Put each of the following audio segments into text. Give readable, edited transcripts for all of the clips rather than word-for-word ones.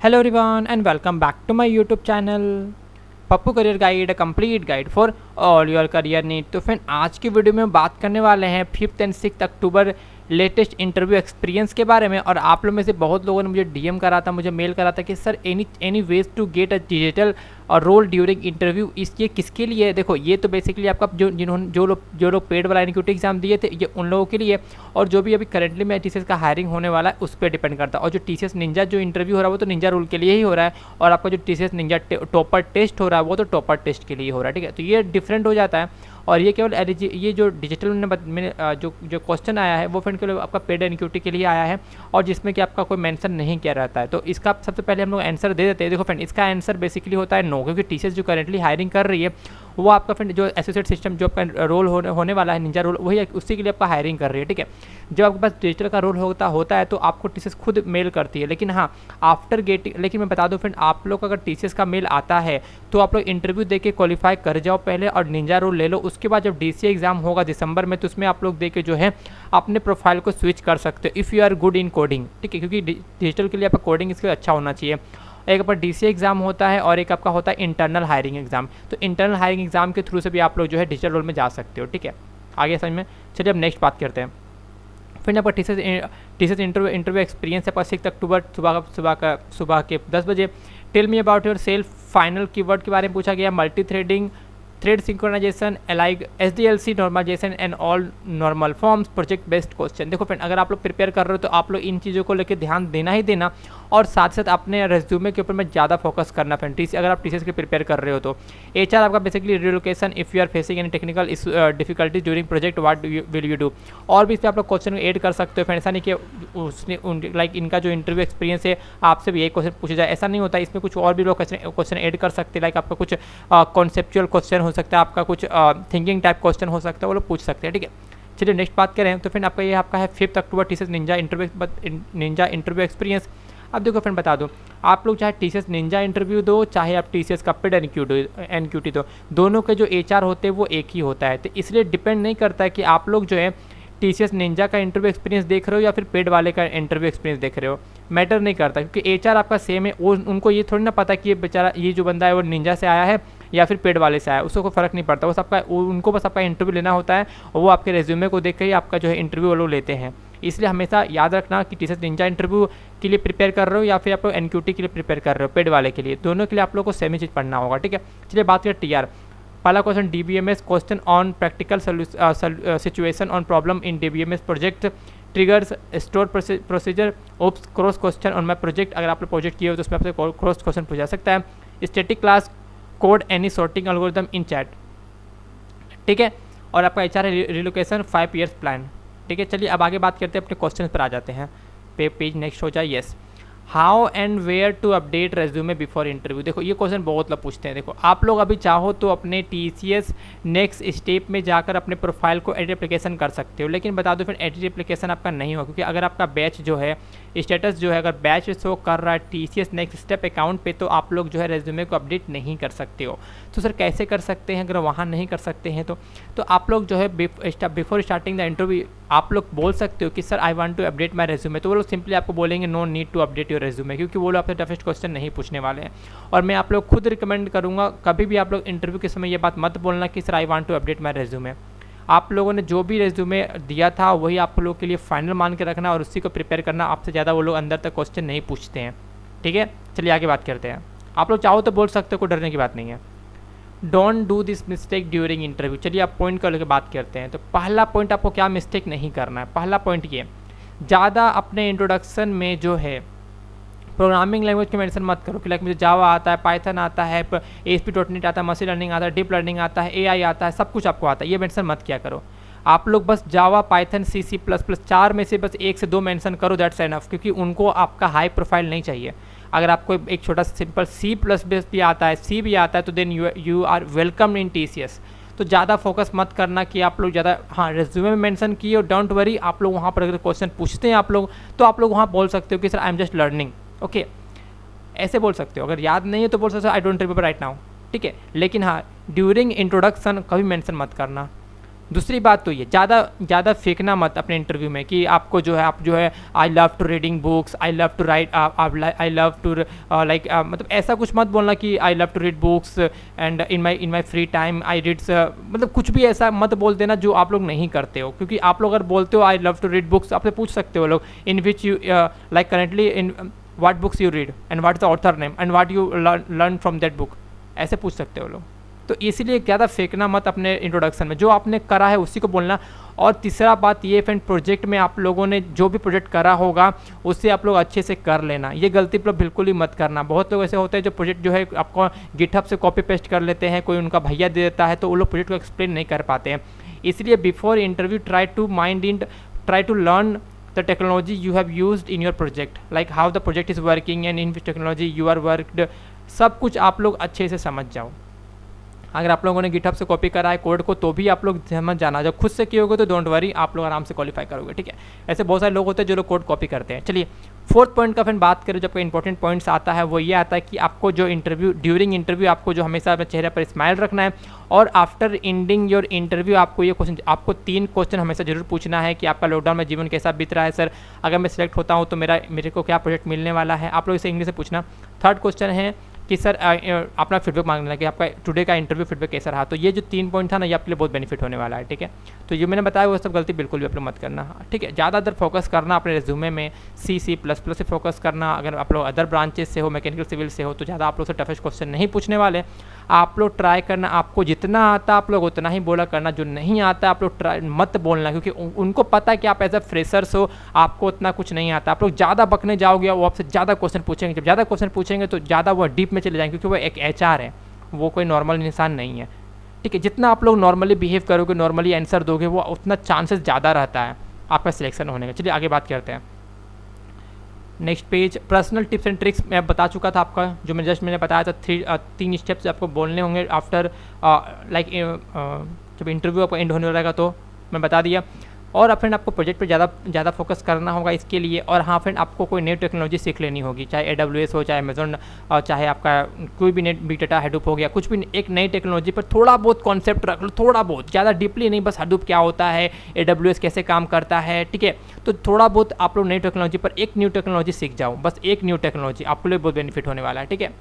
Hello everyone and welcome back to my YouTube channel Pappu career guide, complete guide for all your career need. तो friend आज की video में बात करने वाले हैं 5 and 6 October latest interview experience के बारे में। और आप लोग में से बहुत लोगों ने मुझे डीएम करा था, मुझे मेल करा था कि sir any ways to get a digital role during interview, ये किसके लिए है? देखो ये तो बेसिकली आपका जो लोग पेड वाला एनक्यूटी एग्जाम दिए थे ये उन लोगों के लिए, और जो भी अभी करंटली में टीसीएस का हायरिंग होने वाला है उस पर डिपेंड करता है। और जो टीसीएस निंजा जो इंटरव्यू हो रहा है वो तो निंजा रूल के लिए ही हो रहा है, और आपका जो टीसीएस निंजा टॉपर टेस्ट हो रहा है वो तो टॉपर टेस्ट के लिए हो रहा है। ठीक है, तो ये डिफरेंट हो जाता है। और ये केवल ये जो डिजिटल में जो क्वेश्चन आया है वो फ्रेंड केवल आपका पेड एनक्यूटी के लिए आया है, और जिसमें कि आपका कोई मेंशन नहीं किया रहता है। तो इसका सबसे पहले हम लोग आंसर दे देते हैं। देखो फ्रेंड, इसका आंसर बेसिकली होता है नो, क्योंकि टीसीएस जो करेंटली हायरिंग कर रही है वो आपका फ्रेंड जो एसोसिएट सिस्टम जो आपका रोल होने वाला है निंजा रोल, वही उसी के लिए आपका हायरिंग कर रही है। ठीक है, जब आपके पास डिजिटल का रोल होता है तो आपको टीसीएस खुद मेल करती है। लेकिन हाँ, आफ्टर गेटिंग, लेकिन मैं बता दूं फ्रेंड, आप लोग अगर टीसीएस का मेल आता है तो आप लोग इंटरव्यू दे के क्वालिफाई कर जाओ पहले और निंजा रोल ले लो। उसके बाद जब डीसीए एग्जाम होगा दिसंबर में तो उसमें आप लोग दे के जो है अपने प्रोफाइल को स्विच कर सकते हो if you are good in coding. ठीक है, क्योंकि डिजिटल के लिए आपका कोडिंग इसके अच्छा होना चाहिए। एक आपका डीसीए एग्जाम होता है और एक आपका होता है इंटरनल हायरिंग एग्जाम। तो इंटरनल हायरिंग एग्जाम के थ्रू से भी आप लोग जो है डिजिटल रोल में जा सकते हो। ठीक है, आगे समझ में। चलिए अब नेक्स्ट बात करते हैं। फिर आपका टीसीएस इंटरव्यू एक्सपीरियंस है आपका 6 अक्टूबर सुबह के 10 बजे। Tell me about yourself, final keyword के बारे में पूछा गया, मल्टी थ्रेडिंग, थ्रेड सिंक्रोनाइजेशन, एलाइग SDLC normalization and all normal forms, project based question. देखो फ्रेंड, अगर आप लोग प्रिपेयर कर रहे हो तो आप लोग इन चीज़ों को लेकर ध्यान देना ही देना, और साथ साथ अपने रेज्यूमे के ऊपर में ज़्यादा फोकस करना फ्रेंड। अगर आप टीसीएस के प्रिपेयर कर रहे हो तो एचआर आपका basically relocation, if you are facing any technical difficulties during project what will you do. और भी इस पर आप लोग क्वेश्चन ऐड कर सकते हो फ्रेंड। ऐसा नहीं कि उसने लाइक इनका जो इंटरव्यू एक्सपीरियंस है आपसे भी यही क्वेश्चन पूछा जाए, ऐसा नहीं होता। इसमें कुछ और भी लोग क्वेश्चन ऐड कर सकते हैं। लाइक आपका कुछ कॉन्सेप्चुअल क्वेश्चन हो सकता है, आपका कुछ थिंकिंग टाइप क्वेश्चन हो सकता है, वो लोग पूछ सकते हैं। ठीक है, चलिए नेक्स्ट बात करें तो फ्रेंड आपका ये आपका है 5 अक्टूबर टीसीएस निंजा इंटरव्यू एक्सपीरियंस। अब देखो फ्रेंड बता दूं, आप लोग चाहे टीसीएस निंजा इंटरव्यू दो चाहे आप टीसीएस का पेड एनक्यूटी दो, दोनों के जो एचआर होते हैं वो एक ही होता है। तो इसलिए डिपेंड नहीं करता है कि आप लोग जो है टीसीएस निंजा का इंटरव्यू एक्सपीरियंस देख रहे हो या फिर पेड वाले का इंटरव्यू एक्सपीरियंस देख रहे हो, मैटर नहीं करता, क्योंकि एचआर आपका सेम है। उनको ये थोड़ी ना पता कि ये बेचारा ये जो बंदा है वो निंजा से आया है या फिर पेड वाले से आया है, उसको कोई फर्क नहीं पड़ता। बस उनको बस आपका इंटरव्यू लेना होता है, और वो आपके रेज्यूमे को देख के ही आपका जो है इंटरव्यू वो लोग लेते हैं। इसलिए हमेशा याद रखना कि टीसीएस निंजा इंटरव्यू के लिए प्रिपेयर कर रहे हो या फिर आप लोग एनक्यूटी के लिए प्रिपेयर कर रहे हो, पेड वाले के लिए, दोनों के लिए आप लोग को सेम ही चीज़ पढ़ना होगा। ठीक है, चलिए बात करें टीआर। पहला question DBMS, question on practical situation on problem in DBMS project, triggers, store procedure, oops, cross question on my project. अगर आप लोग प्रोजेक्ट किए हो तो उसमें आपसे क्रॉस क्वेश्चन पूछा सकता है। Static class, code any sorting algorithm इन चैट। ठीक है, और आपका एचआर रिलोकेशन 5 ईयर्स प्लान। ठीक है, चलिए अब आगे बात करते हैं, अपने क्वेश्चन पर आ जाते हैं। पेज नेक्स्ट हो जाए। Yes, how and where to update resume before interview. देखो ये क्वेश्चन बहुत लोग पूछते हैं। देखो आप लोग अभी चाहो तो अपने टीसीएस नेक्स्ट स्टेप में जाकर अपने प्रोफाइल को एडिट एप्लीकेशन कर सकते हो, लेकिन बता दो फिर एडिट एप्लीकेशन आपका नहीं होगा, क्योंकि अगर आपका बैच जो है स्टेटस जो है अगर बैच शो कर रहा है टीसीएस नेक्स्ट स्टेप अकाउंट पे, तो आप लोग जो है रेज्यूमे को अपडेट नहीं कर सकते हो। तो सर कैसे कर सकते हैं? अगर वहाँ नहीं कर सकते हैं तो आप लोग जो है बिफोर स्टार्टिंग द इंटरव्यू आप लोग बोल सकते हो कि sir I want to update my resume. तो वो लोग सिंपली आपको बोलेंगे no need to update your resume, क्योंकि वो लोग आपसे टफेस्ट क्वेश्चन नहीं पूछने वाले हैं। और मैं आप लोग खुद रिकमेंड करूँगा, कभी भी आप लोग इंटरव्यू के समय ये बात मत बोलना कि sir I want to update my resume. आप लोगों ने जो भी रेज्यूमे दिया था वही आप लोगों के लिए फाइनल मान के रखना और उसी को प्रिपेयर करना। आपसे ज़्यादा वो लोग अंदर तक क्वेश्चन नहीं पूछते हैं। ठीक है, चलिए आगे बात करते हैं। आप लोग चाहो तो बोल सकते हो, कोई डरने की बात नहीं है। Don't do this mistake during interview. चलिए आप पॉइंट कर लेकर बात करते हैं। तो पहला पॉइंट आपको क्या मिस्टेक नहीं करना है? पहला पॉइंट ये, ज़्यादा अपने इंट्रोडक्शन में जो है प्रोग्रामिंग लैंग्वेज को मेंशन मत करो कि लाइक मुझे जावा आता है, पाइथन आता है, ASP.NET आता है, मशीन लर्निंग आता है, डीप लर्निंग आता है, AI आता है, सब कुछ आपको आता है, ये मेंशन मत किया करो। आप लोग बस जावा, पाइथन, C++, 4 में से बस 1 से 2 मेंशन करो, दैट्स एनफ, क्योंकि उनको आपका हाई प्रोफाइल नहीं चाहिए। अगर आपको एक छोटा सा सिंपल C++ भी आता है, C भी आता है, तो then you are welcome in TCS। तो ज़्यादा फोकस मत करना कि आप लोग ज़्यादा हाँ रेज्यूमे में मेंशन किए और डोंट वरी, आप लोग वहाँ पर अगर क्वेश्चन पूछते हैं आप लोग तो आप लोग वहाँ बोल सकते हो कि sir I am just learning. Okay, ऐसे बोल सकते हो। अगर याद नहीं है तो बोल सकते हो I don't remember right now. ठीक है, लेकिन हाँ ड्यूरिंग इंट्रोडक्शन कभी मेंशन मत करना। दूसरी बात तो ये ज़्यादा फेंकना मत अपने इंटरव्यू में कि आपको जो है आप जो है I love to reading books, I love to write, I love to like, मतलब ऐसा कुछ मत बोलना कि I love to read books and in my free time I read, मतलब कुछ भी ऐसा मत बोल देना जो आप लोग नहीं करते हो। क्योंकि आप लोग अगर बोलते हो I love to read books, आपसे पूछ सकते हो लोग in which you like currently in what books you read and what is the author name and what you learn from that book, ऐसे पूछ सकते हो लोग। तो इसीलिए ज़्यादा फेंकना मत अपने इंट्रोडक्शन में, जो आपने करा है उसी को बोलना। और तीसरा बात ये फ्रेंड, प्रोजेक्ट में आप लोगों ने जो भी प्रोजेक्ट करा होगा उससे आप लोग अच्छे से कर लेना, ये गलती पर बिल्कुल ही मत करना। बहुत लोग ऐसे होते हैं जो प्रोजेक्ट जो है आपको गिटहब से कॉपी पेस्ट कर लेते हैं, कोई उनका भैया दे देता है तो वो लोग प्रोजेक्ट को एक्सप्लेन नहीं कर पाते हैं। इसलिए before interview try to learn the technology you have used in your project, like how the project is working and in which technology you are worked, सब कुछ आप लोग अच्छे से समझ जाओ। अगर आप लोगों ने गिटहब से कॉपी करा है कोड को तो भी आप लोग समझ जाना, जब खुद से किए तो डोंट वरी, आप लोग आराम से क्वालिफाई करोगे, ठीक है। ऐसे बहुत सारे लोग होते हैं जो लोग कोड कॉपी करते हैं। चलिए फोर्थ पॉइंट का फिर बात करें, जब कोई इंपॉर्टेंट पॉइंट्स आता है वो ये आता है कि आपको जो इंटरव्यू, ड्यूरिंग इंटरव्यू आपको जो हमेशा अपने चेहरे पर स्माइल रखना है, और आफ्टर एंडिंग योर इंटरव्यू आपको ये क्वेश्चन, आपको 3 क्वेश्चन हमेशा जरूर पूछना है कि आपका लॉकडाउन में जीवन कैसा बीत रहा है सर, अगर मैं सिलेक्ट होता हूँ तो मेरे को क्या प्रोजेक्ट मिलने वाला है, आप लोग इसे इंग्लिश से पूछना। थर्ड क्वेश्चन है कि सर अपना फीडबैक मांगना है कि आपका टुडे का इंटरव्यू फीडबैक कैसा रहा। तो ये जो 3 पॉइंट था ना, ये आपके लिए बहुत बेनिफिट होने वाला है, ठीक है। तो ये मैंने बताया वो सब गलती बिल्कुल भी आप लोग मत करना, ठीक है। ज़्यादातर फोकस करना अपने रिज्यूमे में C++ से फोकस करना। अगर आप लोग अदर ब्रांचेस से हो, मैकेनिकल सिविल से हो, तो ज़्यादा आप लोग से टफेस्ट क्वेश्चन नहीं पूछने वाले। आप लोग ट्राई करना, आपको जितना आता आप लोग उतना ही बोला करना, जो नहीं आता आप लोग ट्राई मत बोलना, क्योंकि उनको पता है कि आप एज अ फ्रेशर्स हो, आपको उतना कुछ नहीं आता। आप लोग ज़्यादा बकने जाओगे, वो आपसे ज़्यादा क्वेश्चन पूछेंगे, जब ज़्यादा क्वेश्चन पूछेंगे तो ज़्यादा वो डीप में चले जाएंगे, क्योंकि वो एक HR है, वो कोई नॉर्मल इंसान नहीं है, ठीक है। जितना आप लोग नॉर्मली बिहेव करोगे, नॉर्मली आंसर दोगे, वो उतना चांसेस ज़्यादा रहता है आपका सिलेक्शन होने का। चलिए आगे बात करते हैं। Next page, personal tips and tricks मैं बता चुका था आपका, जो मैंने बताया था 3 स्टेप्स आपको बोलने होंगे आफ्टर लाइक जब इंटरव्यू आपका एंड होने रहेगा, तो मैं बता दिया। और फ्रेंड आपको प्रोजेक्ट पे ज़्यादा फोकस करना होगा इसके लिए। और हाँ फ्रेंड, आपको कोई नई टेक्नोलॉजी सीख लेनी होगी, चाहे AWS हो, चाहे अमेजोन, चाहे आपका कोई भी नेट बिग डाटा हडूप हो गया, कुछ भी एक नई टेक्नोलॉजी पर थोड़ा बहुत कॉन्सेप्ट रख लो, थोड़ा बहुत, ज़्यादा डीपली नहीं, बस हडूप क्या होता है, AWS कैसे काम करता है, ठीक है। तो थोड़ा बहुत आप लोग नई टेक्नोलॉजी पर एक न्यू टेक्नोलॉजी सीख जाओ, बस एक न्यू टेक्नोलॉजी आपके लिए बहुत बेनिफिट होने वाला है, ठीक है।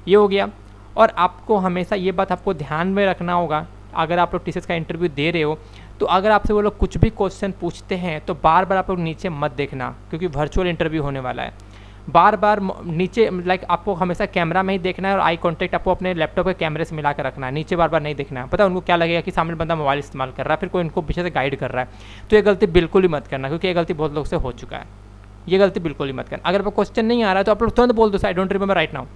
ये हो गया। और आपको हमेशा ये बात आपको ध्यान में रखना होगा, अगर आप लोग TCS का इंटरव्यू दे रहे हो तो अगर आपसे वो लोग कुछ भी क्वेश्चन पूछते हैं तो बार बार आप लोग नीचे मत देखना, क्योंकि वर्चुअल इंटरव्यू होने वाला है। बार बार नीचे लाइक आपको हमेशा कैमरा में ही देखना है, और आई कांटेक्ट आपको अपने लैपटॉप के कैमरे से मिला कर रखना है, नीचे बार बार नहीं देखना है। पता है उनको क्या लगेगा कि सामने बंदा मोबाइल इस्तेमाल कर रहा है, फिर कोई उनको पीछे से गाइड कर रहा है। तो ये गलती बिल्कुल ही मत करना, क्योंकि ये गलती बहुत लोग से हो चुका है, ये गलती बिल्कुल ही मत करना। अगर आपको क्वेश्चन नहीं आ रहा है तो आप लोग तुरंत बोल दो I don't remember right now,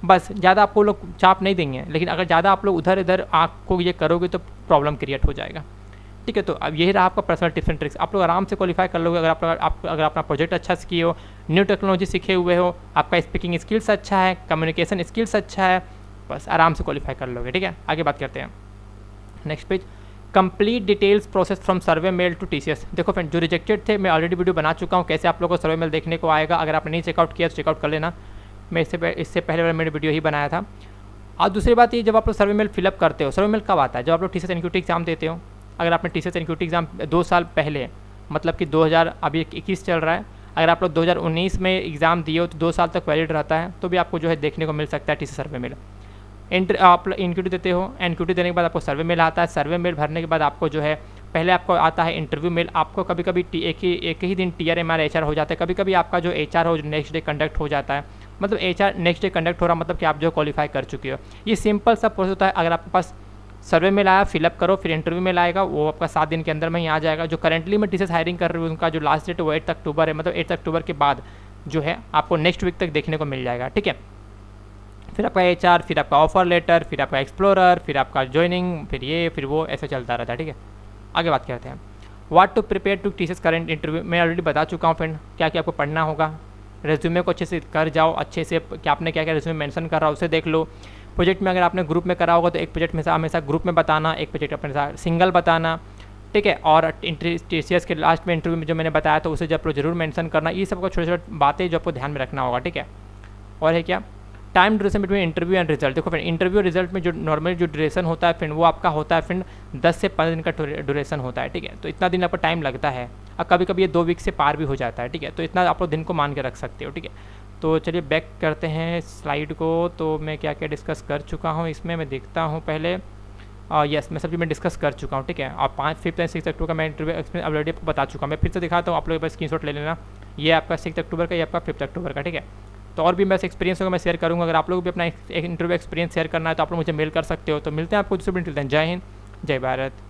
बस। ज़्यादा आपको लोग चाप नहीं देंगे, लेकिन अगर ज़्यादा आप लोग उधर इधर आँख को ये करोगे तो प्रॉब्लम क्रिएट हो जाएगा, ठीक है। तो अब यही रहा आपका पर्सनल टिप्स एंड ट्रिक्स, आप लोग आराम से क्वालिफाई कर लोगे अगर अपना प्रोजेक्ट अच्छा से किए हो, न्यू टेक्नोलॉजी सीखे हुए हो, आपका स्पीकिंग स्किल्स अच्छा है, कम्युनिकेशन स्किल्स अच्छा है, बस आराम से क्वालिफाई कर लोगे, ठीक है। आगे बात करते हैं। Next page, complete details process from survey mail to TCS। देखो फ्रेंड, जो रिजेक्टेड थे मैं ऑलरेडी वीडियो बना चुका हूँ, कैसे आप लोगों को सर्वे मेल देखने को आएगा। अगर आपने नहीं चेकआउट किया तो चेकआउट कर लेना, मैं इससे पहले वाला मैंने वीडियो ही बनाया था। और दूसरी बात ये, जब आप लोग सर्वे मेल फिलअप करते हो, सर्वे मेल कब आता है, जब आप लोग TCS NQT एग्जाम देते हो। अगर आपने TCS NQT एग्जाम 2 साल पहले, मतलब कि 2021 चल रहा है, अगर आप लोग 2019 में एग्ज़ाम दिए हो तो 2 साल तक वैलिड रहता है, तो भी आपको जो है देखने को मिल सकता है TCS सर्वे मेल। आप NQT देते हो, NQT देने के बाद आपको सर्वे मेल आता है, सर्वे मेल भरने के बाद आपको जो है पहले आपको आता है इंटरव्यू मेल। आपको कभी कभी एक ही दिन TR MR HR हो जाता है, कभी कभी आपका जो HR हो जो नेक्स्ट डे कंडक्ट हो जाता है, मतलब HR नेक्स्ट डे कंडक्ट हो रहा, मतलब कि आप जो क्वालिफाई कर चुके हो। ये सिंपल सा प्रोसेस होता है। अगर आपके पास सर्वे मेल आया, फिलअप करो, फिर इंटरव्यू मेल आएगा, वो आपका 7 दिन के अंदर में ही आ जाएगा। जो करंटली मैं TCS हायरिंग कर रही हूँ, उनका जो लास्ट डेट वो 8 अक्टूबर है, मतलब 8 अक्टूबर के बाद जो है आपको नेक्स्ट वीक तक देखने को मिल जाएगा, ठीक है। फिर आपका HR, फिर आपका ऑफर लेटर, फिर आपका एक्सप्लोरर, फिर आपका ज्वाइनिंग, फिर ये फिर वो, ऐसे चलता रहता है, ठीक है। आगे बात करते हैं, what to prepare to TCS current interview. मैं ऑलरेडी बता चुका हूँ फ्रेंड, क्या क्या आपको पढ़ना होगा। रेज्यूमे को अच्छे से कर जाओ, अच्छे से क्या आपने क्या क्या रेज्यूमे मेंशन कर रहा है उसे देख लो। प्रोजेक्ट में अगर आपने ग्रुप में करा होगा तो एक प्रोजेक्ट में हमेशा ग्रुप में बताना, एक प्रोजेक्ट अपने साथ सिंगल बताना, ठीक है। और TCS के लास्ट में इंटरव्यू में जो मैंने बताया था उसे जब जरूर मेंशन करना। ये सब छोटे छोटे बातें जो आपको ध्यान में रखना होगा, ठीक है। और है क्या, time duration between interview and result. देखो फ्रेंड, इंटरव्यू रिजल्ट में जो नॉर्मली जो ड्यूरेशन होता है फ्रेंड, वो आपका होता है फ्रेंड 10 से 15 दिन का ड्यूरेशन होता है, ठीक है। तो इतना दिन आपको टाइम लगता है, और कभी कभी ये 2 वीक से पार भी हो जाता है, ठीक है। तो इतना आप लोग दिन को मान के रख सकते हो, ठीक है। तो चलिए बैक करते हैं स्लाइड को। तो मैं क्या क्या डिस्कस कर चुका हूँ इसमें, मैं देखता हूँ पहले। यस, मैं सब चीज़ मैं डिस्कस कर चुका हूँ, ठीक है। और 5, 5 एंड 6 अक्टूबर का मैं इंटरव्यू एक्सपीरियंस ऑलरेडी आपको बता चुका हूँ। मैं फिर से दिखाता हूँ, आप लोग बस स्क्रीनशॉट ले लेना। ये आपका 6 अक्टूबर का, ये आपका 5 अक्टूबर का, ठीक है। तो और भी बस एक्सपीरियंस होगा मैं शेयर करूँगा। अगर आप लोग भी अपना एक इंटरव्यू एक्सपीरियंस शेयर करना है तो आप लोग मुझे मेल कर सकते हो। तो मिलते हैं आपको दूसरे दिन। जय हिंद, जय भारत।